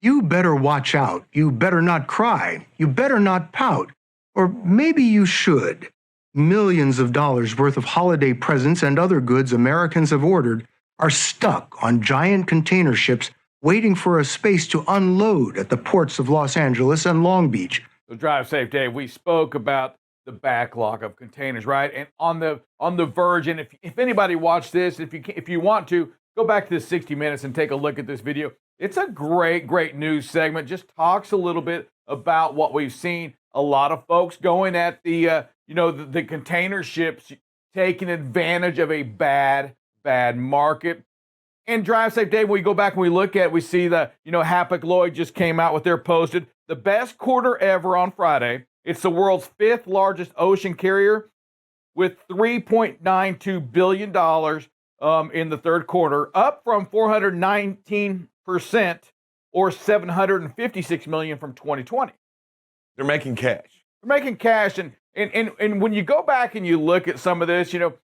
You better watch out. You better not cry. You better not pout. Or maybe you should. Millions of dollars worth of holiday presents and other goods Americans have ordered are stuck on giant container ships waiting for a space to unload at the ports of Los Angeles and Long Beach. So drive safe, Dave. We spoke about the backlog of containers, right? And on the verge, and if anybody watched this, if you want to, go back to the 60 Minutes and take a look at this video. It's a great news segment. Just talks a little bit about what we've seen. A lot of folks going at the container ships, taking advantage of a bad market. And drive safe, Dave. When we go back and we look at, we see the Hapag-Lloyd just came out with their posted the best quarter ever on Friday. It's the world's 5th largest ocean carrier with $3.92 billion in the third quarter, up from 419% or $756 million from 2020. They're making cash. They're making cash, and when you go back and you look at some of this,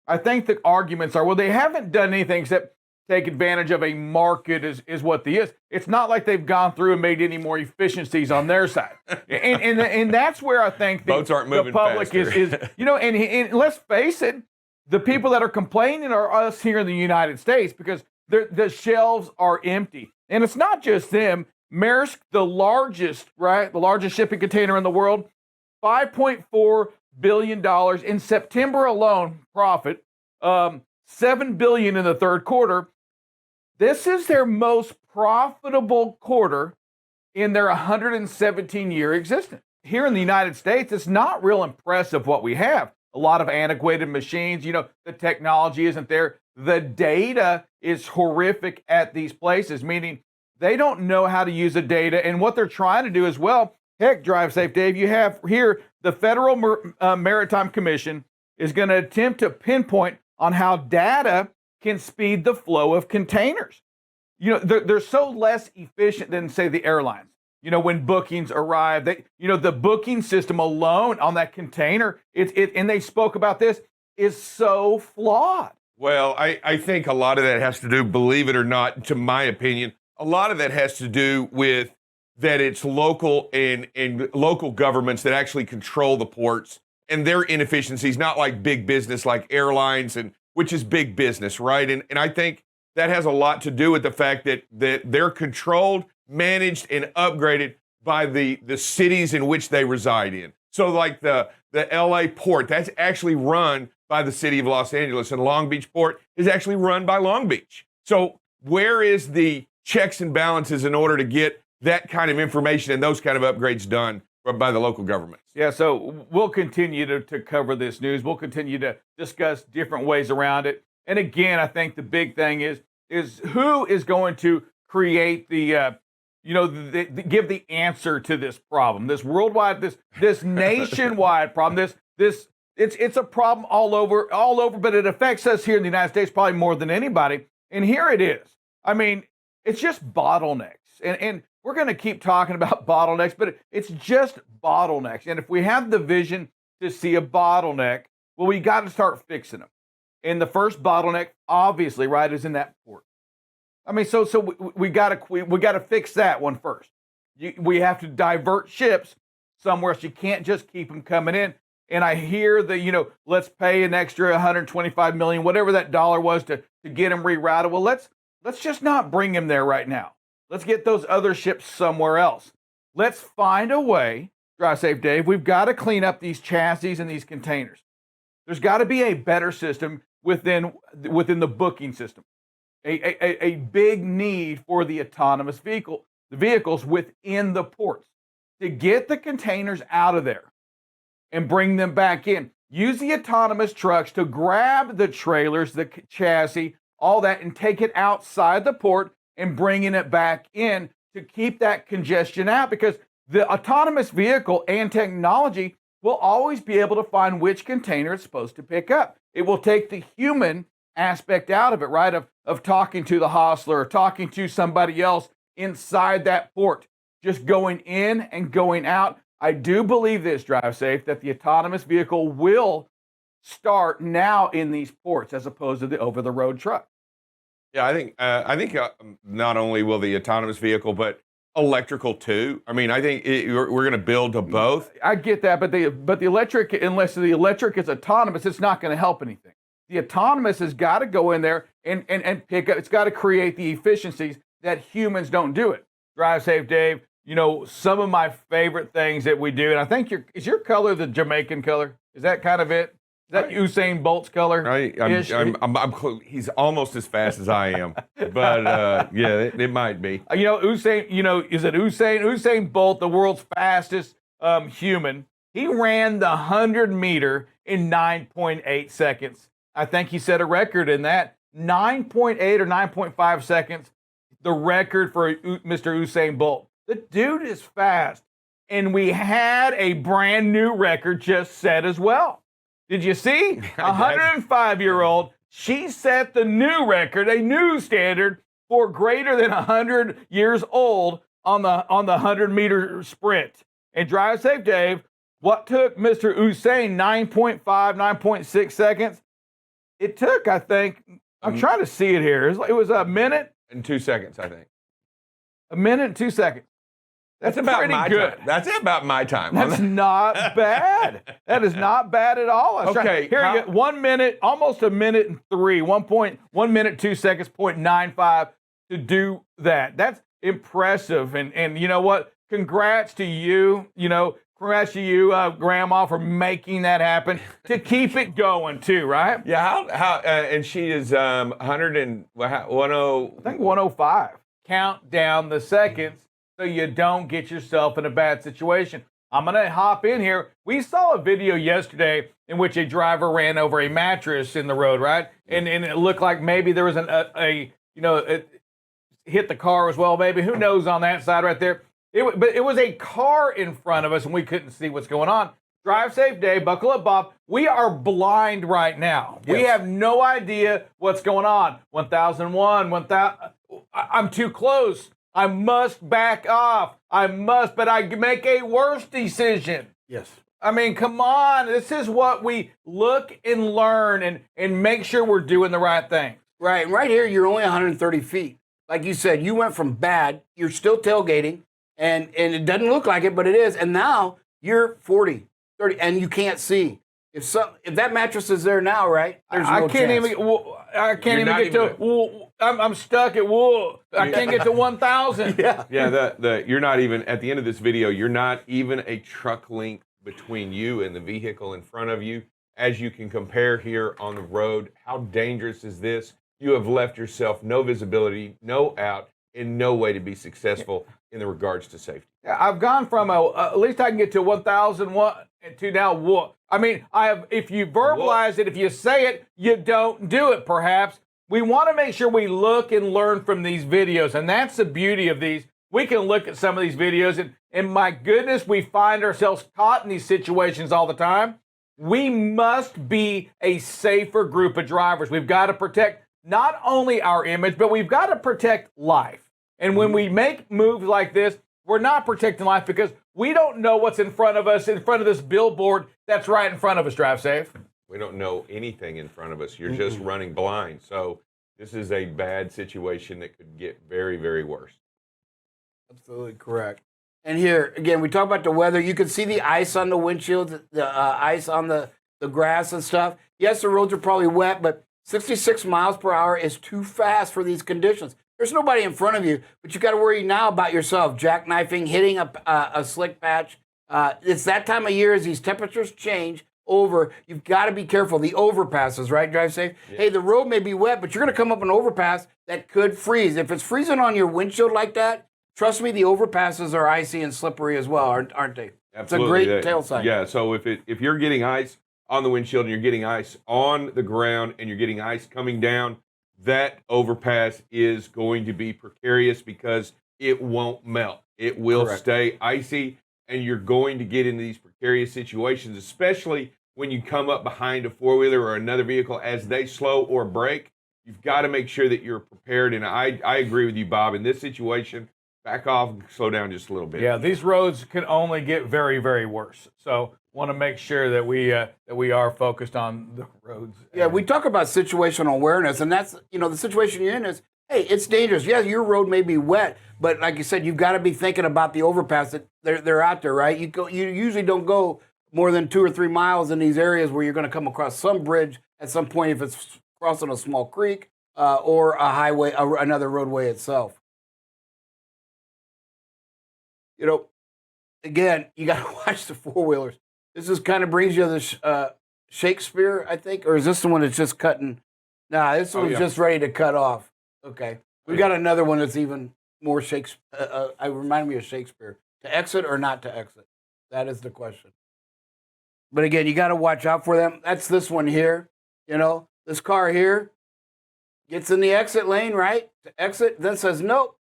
I think the arguments are, well, they haven't done anything except take advantage of a market is what they is. It's not like they've gone through and made any more efficiencies on their side. and that's where I think boats aren't moving the public faster. is and let's face it, the people that are complaining are us here in the United States because the shelves are empty. And it's not just them. Maersk, the largest shipping container in the world, $5.4 billion in September alone, profit, $7 billion in the third quarter. This is their most profitable quarter in their 117-year existence. Here in the United States, it's not real impressive what we have. A lot of antiquated machines, the technology isn't there. The data is horrific at these places, meaning they don't know how to use the data. And what they're trying to do as well, heck, drive safe, Dave, you have here the Federal Maritime Commission is going to attempt to pinpoint on how data can speed the flow of containers. They're so less efficient than, say, the airlines. When bookings arrive, the booking system alone on that container, and they spoke about this, is so flawed. Well, I think a lot of that has to do, believe it or not, to my opinion, a lot of that has to do with that it's local and local governments that actually control the ports and their inefficiencies, not like big business like airlines, which is big business, right? And I think that has a lot to do with the fact that they're controlled, managed, and upgraded by the cities in which they reside in. So like the LA port, that's actually run by the city of Los Angeles, and Long Beach port is actually run by Long Beach. So where is the checks and balances in order to get that kind of information and those kind of upgrades done by the local governments? Yeah, so we'll continue to cover this news. We'll continue to discuss different ways around it. And again, I think the big thing is who is going to create give the answer to this problem, this worldwide, this nationwide problem. It's a problem all over, but it affects us here in the United States probably more than anybody. And here it is. I mean, it's just bottlenecks, and we're going to keep talking about bottlenecks, but it's just bottlenecks. And if we have the vision to see a bottleneck, well, we got to start fixing them. And the first bottleneck, obviously, right, is in that port. I mean, so we got to fix that one first. We have to divert ships somewhere else. You can't just keep them coming in. And I hear that let's pay an extra $125 million, whatever that dollar was, to get them rerouted. Well, let's just not bring them there right now. Let's get those other ships somewhere else. Let's find a way. Drive safe, Dave. We've got to clean up these chassis and these containers. There's got to be a better system within the booking system. A big need for the autonomous vehicles within the ports to get the containers out of there and bring them back in. Use the autonomous trucks to grab the trailers, the chassis, all that, and take it outside the port and bringing it back in to keep that congestion out, because the autonomous vehicle and technology will always be able to find which container it's supposed to pick up. It will take the human aspect out of it, right? Of talking to the hostler or talking to somebody else inside that port, just going in and going out. I do believe this, drive safe, that the autonomous vehicle will start now in these ports as opposed to the over-the-road truck. Yeah, I think not only will the autonomous vehicle, but electrical too. I mean, I think we're going to build to both. I get that, but the electric, unless the electric is autonomous, it's not going to help anything. The autonomous has got to go in there and pick up. It's got to create the efficiencies that humans don't do it. Drive safe, Dave. You know, some of my favorite things that we do, and I think is your color the Jamaican color? Is that kind of it? Is that Usain Bolt's color? He's almost as fast as I am, but yeah, it might be. You know, Usain. You know, is it Usain Bolt, the world's fastest human? He ran the 100-meter in 9.8 seconds. I think he set a record in that 9.8 or 9.5 seconds. The record for Mr. Usain Bolt. The dude is fast, and we had a brand new record just set as well. Did you see? A 105-year-old, she set the new record, a new standard for greater than 100 years old on the 100-meter sprint. And drive safe, Dave, what took Mr. Usain 9.5, 9.6 seconds? It took, I think, I'm trying to see it here. It was a minute and 2 seconds, I think. A minute and 2 seconds. That's about pretty my good. Time. That's about my time. That's not bad. That is not bad at all. Okay. Here you go. 1 minute, almost a minute and 3. 1 minute, 2 seconds, 0.95 to do that. That's impressive. And you know what? Congrats to you. You know, congrats to you, Grandma, for making that happen. To keep it going too, right? Yeah. How? And she is 100 and 10. I think 105. Count down the seconds so you don't get yourself in a bad situation. I'm going to hop in here. We saw a video yesterday in which a driver ran over a mattress in the road, right? And it looked like maybe there was it hit the car as well, maybe. Who knows on that side right there? But it was a car in front of us, and we couldn't see what's going on. Drive safe, Dave. Buckle up, Bob. We are blind right now. Yes. We have no idea what's going on. 1001, 1000. I'm too close. I must back off. But I make a worse decision. Yes. I mean, come on. This is what we look and learn and make sure we're doing the right thing. Right. And right here, you're only 130 feet. Like you said, you went from bad, you're still tailgating, and it doesn't look like it, but it is. And now you're 40, 30, and you can't see. If that mattress is there now, right? There's no chance. I can't even get to. I'm stuck at wool. I can't get to 1,000. Yeah. You're not even at the end of this video. You're not even a truck length between you and the vehicle in front of you. As you can compare here on the road, how dangerous is this? You have left yourself no visibility, no out, and no way to be successful in the regards to safety. I've gone from at least I can get to 1,001 to now what? I mean, if you verbalize it, if you say it, you don't do it, perhaps. We want to make sure we look and learn from these videos, and that's the beauty of these. We can look at some of these videos, and my goodness, we find ourselves caught in these situations all the time. We must be a safer group of drivers. We've got to protect not only our image, but we've got to protect life. And when we make moves like this, we're not protecting life because we don't know what's in front of us, in front of this billboard that's right in front of us. Drive safe. We don't know anything in front of us. You're just running blind. So this is a bad situation that could get very, very worse. Absolutely correct. And here, again, we talk about the weather. You can see the ice on the windshield, the ice on the grass and stuff. Yes, the roads are probably wet, but 66 miles per hour is too fast for these conditions. There's nobody in front of you, but you got to worry now about yourself, jackknifing, hitting a slick patch. It's that time of year as these temperatures change over. You've got to be careful. The overpasses, right? Drive safe. Yeah. Hey, the road may be wet, but you're going to come up an overpass that could freeze. If it's freezing on your windshield like that, trust me, the overpasses are icy and slippery as well, aren't they? Absolutely. It's a great tail sign. Yeah, so if you're getting ice on the windshield and you're getting ice on the ground and you're getting ice coming down, that overpass is going to be precarious because it won't melt. It will stay icy, and you're going to get into these precarious situations, especially when you come up behind a four-wheeler or another vehicle as they slow or brake. You've got to make sure that you're prepared, and I agree with you, Bob. In this situation, back off and slow down just a little bit. Yeah, these roads can only get very, very worse. So want to make sure that we are focused on the roads. Yeah, we talk about situational awareness, and that's, the situation you're in is, hey, hey, it's dangerous. Yeah, your road may be wet, but like you said, you've got to be thinking about the overpass that they're out there, right? You usually don't go more than 2 or 3 miles in these areas where you're going to come across some bridge at some point if it's crossing a small creek or a highway, another roadway itself. You know, again, you got to watch the four-wheelers. This is kind of brings you to the Shakespeare, I think, or is this the one that's just cutting? Nah, this one's just ready to cut off. Okay, we got another one that's even more Shakespeare. I remind me of Shakespeare. To exit or not to exit? That is the question. But again, you got to watch out for them. That's this one here. You know, this car here gets in the exit lane, right? To exit, then says nope.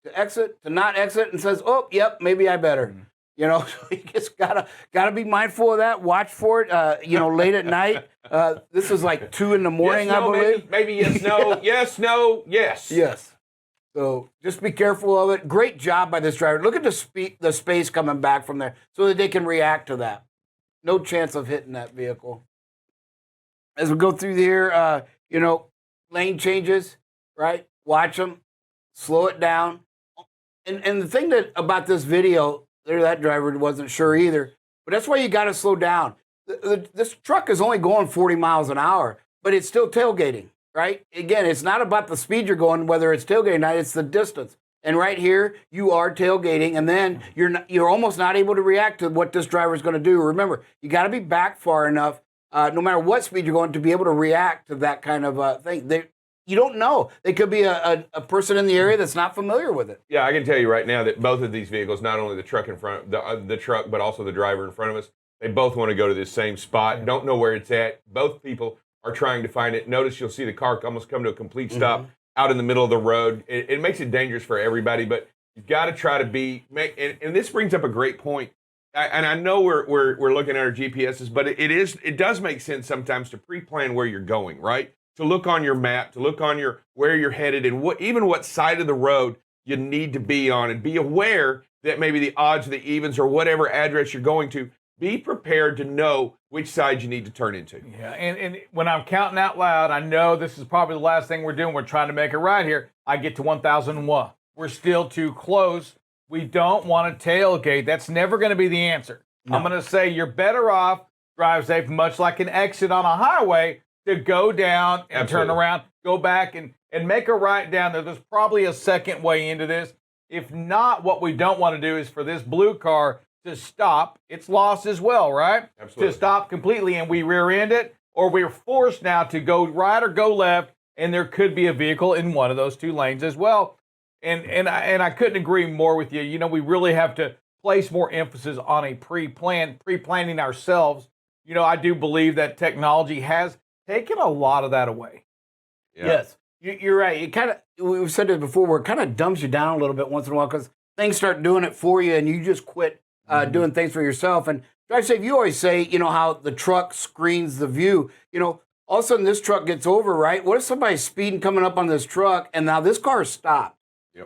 To exit, to not exit, and says, oh, yep, maybe I better. Mm-hmm. You know, so you just gotta be mindful of that. Watch for it. You know, late at night. This is like 2 in the morning, yes, no, I believe. Maybe yes, no, yes, no, yes. Yes. So just be careful of it. Great job by this driver. Look at the space coming back from there so that they can react to that. No chance of hitting that vehicle. As we go through here, you know, lane changes, right? Watch them, slow it down. And the thing about this video, that driver wasn't sure either, but that's why you got to slow down. This truck is only going 40 miles an hour, but it's still tailgating, right? Again, it's not about the speed you're going, whether it's tailgating or not, it's the distance. And right here, you are tailgating, and then you're almost not able to react to what this driver is going to do. Remember, you got to be back far enough, no matter what speed you're going, to be able to react to that kind of thing. You don't know. They could be a person in the area that's not familiar with it. Yeah, I can tell you right now that both of these vehicles, not only the truck in front, the truck, but also the driver in front of us, they both want to go to this same spot. Don't know where it's at. Both people are trying to find it. Notice you'll see the car almost come to a complete stop out in the middle of the road. It makes it dangerous for everybody, but you've got to try to and this brings up a great point. And I know we're looking at our GPSs, but it does make sense sometimes to pre-plan where you're going, right? To look on your map, to look on where you're headed, and what side of the road you need to be on, and be aware that maybe the odds or the evens or whatever address you're going to, be prepared to know which side you need to turn into. Yeah, and when I'm counting out loud, I know this is probably the last thing we're doing. We're trying to make it right here. I get to 1,001. We're still too close. We don't want to tailgate. That's never going to be the answer. No. I'm going to say you're better off, drive safe, much like an exit on a highway, to go down and turn around, go back and make a right down there. There's probably a second way into this. If not, what we don't want to do is for this blue car to stop. It's lost as well, right? Absolutely. To stop completely, and we rear end it, or we're forced now to go right or go left, and there could be a vehicle in one of those 2 lanes as well. And I couldn't agree more with you. You know, we really have to place more emphasis on a pre-planning ourselves. You know, I do believe that technology has taken a lot of that away. Yeah. Yes, you're right. We've said it before, where it kind of dumbs you down a little bit once in a while because things start doing it for you and you just quit doing things for yourself. And Drive Safe, you always say, you know, how the truck screens the view. You know, all of a sudden this truck gets over, right? What if somebody's speeding coming up on this truck and now this car is stopped,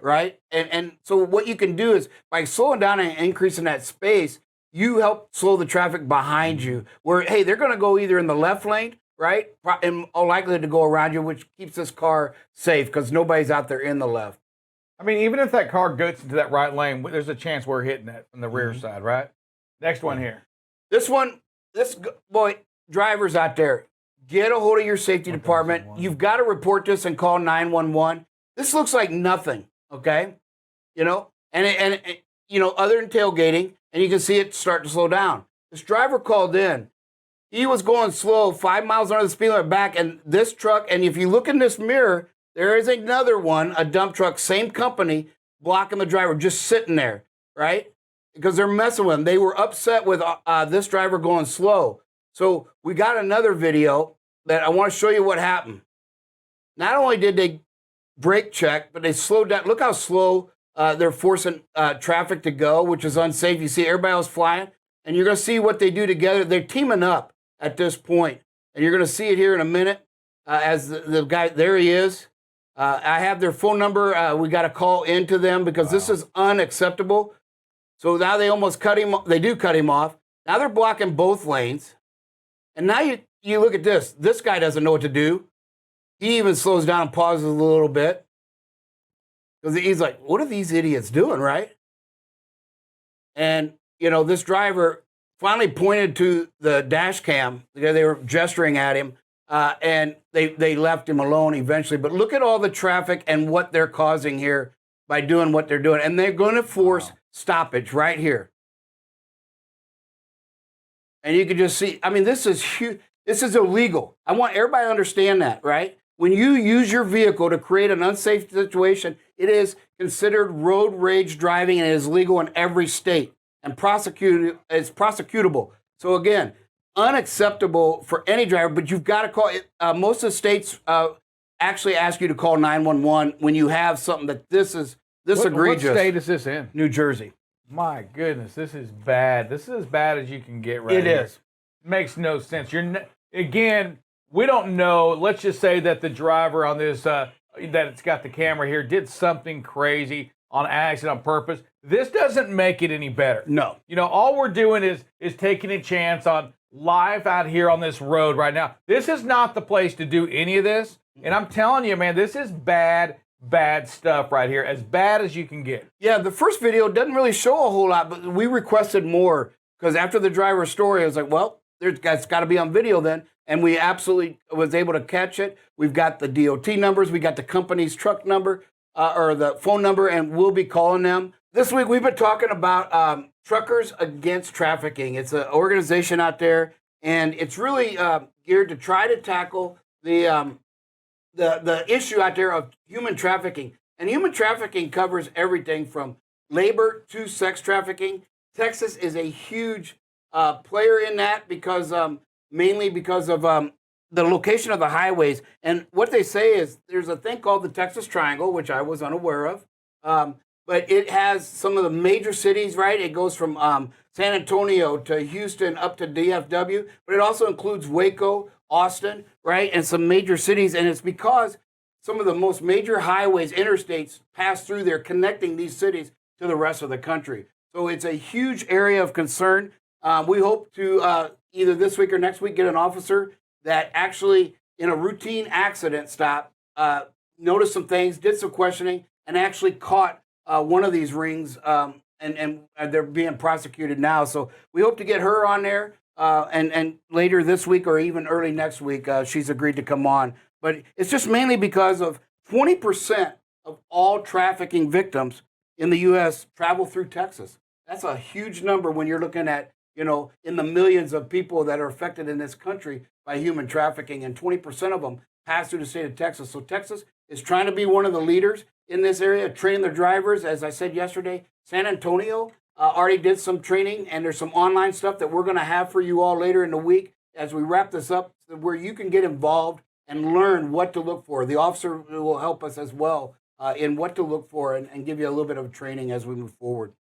right? And so what you can do is by slowing down and increasing that space, you help slow the traffic behind you where, hey, they're going to go either in the left lane, right? And all likely to go around you, which keeps this car safe because nobody's out there in the left. I mean, even if that car gets into that right lane, there's a chance we're hitting it from the rear side, right? Next one here. This boy, drivers out there, get a hold of your safety department. You've got to report this and call 911. This looks like nothing, okay? You know, and you know, other than tailgating, and you can see it start to slow down. This driver called in. He was going slow, 5 miles under the speed limit back, and this truck, and if you look in this mirror, there is another one, a dump truck, same company, blocking the driver, just sitting there, right? Because they're messing with him. They were upset with this driver going slow. So we got another video that I want to show you what happened. Not only did they brake check, but they slowed down. Look how slow they're forcing traffic to go, which is unsafe. You see everybody else flying, and you're going to see what they do together. They're teaming up at this point, and you're going to see it here in a minute as the guy, there he is. I have their phone number. We got to call into them because this is unacceptable. So now they almost cut him. They do cut him off. Now they're blocking both lanes. And now you look at this. This guy doesn't know what to do. He even slows down and pauses a little bit because he's like, "What are these idiots doing?" Right? And this driver finally pointed to the dash cam. They were gesturing at him, and they left him alone eventually. But look at all the traffic and what they're causing here by doing what they're doing, and they're going to force stoppage right here. And you can just see, I mean, this is huge. This is illegal. I want everybody to understand that, right? When you use your vehicle to create an unsafe situation, it is considered road rage driving and it is legal in every state and it's prosecutable. So again, unacceptable for any driver, but you've got to call it. Most of the states actually ask you to call 911 when you have something that this egregious. What state is this in? New Jersey. My goodness, this is bad. This is as bad as you can get right here. It is. Makes no sense. Again, we don't know. Let's just say that the driver on this, that it's got the camera here, did something crazy on accident on purpose. This doesn't make it any better. No. All we're doing is taking a chance on life out here on this road right now. This is not the place to do any of this. And I'm telling you, man, this is bad stuff right here, as bad as you can get. Yeah, the first video doesn't really show a whole lot, but we requested more because after the driver's story, I was like, well, it's got to be on video then. And we absolutely was able to catch it. We've got the DOT numbers, we got the company's truck number or the phone number, and we'll be calling them. This week, we've been talking about Truckers Against Trafficking. It's an organization out there, and it's really geared to try to tackle the issue out there of human trafficking. And human trafficking covers everything from labor to sex trafficking. Texas is a huge player in that because mainly because of the location of the highways. And what they say is there's a thing called the Texas Triangle, which I was unaware of. But it has some of the major cities, right? It goes from San Antonio to Houston up to DFW, but it also includes Waco, Austin, right? And some major cities. And it's because some of the most major highways, interstates pass through there, connecting these cities to the rest of the country. So it's a huge area of concern. We hope to either this week or next week get an officer that actually, in a routine accident stop, noticed some things, did some questioning, and actually caught one of these rings, and they're being prosecuted now. So we hope to get her on there. And later this week or even early next week, she's agreed to come on. But it's just mainly because of 20% of all trafficking victims in the U.S. travel through Texas. That's a huge number when you're looking at, in the millions of people that are affected in this country by human trafficking, and 20% of them pass through the state of Texas. So Texas is trying to be one of the leaders in this area, training their drivers. As I said yesterday, San Antonio already did some training, and there's some online stuff that we're going to have for you all later in the week as we wrap this up, where you can get involved and learn what to look for. The officer will help us as well in what to look for and give you a little bit of training as we move forward.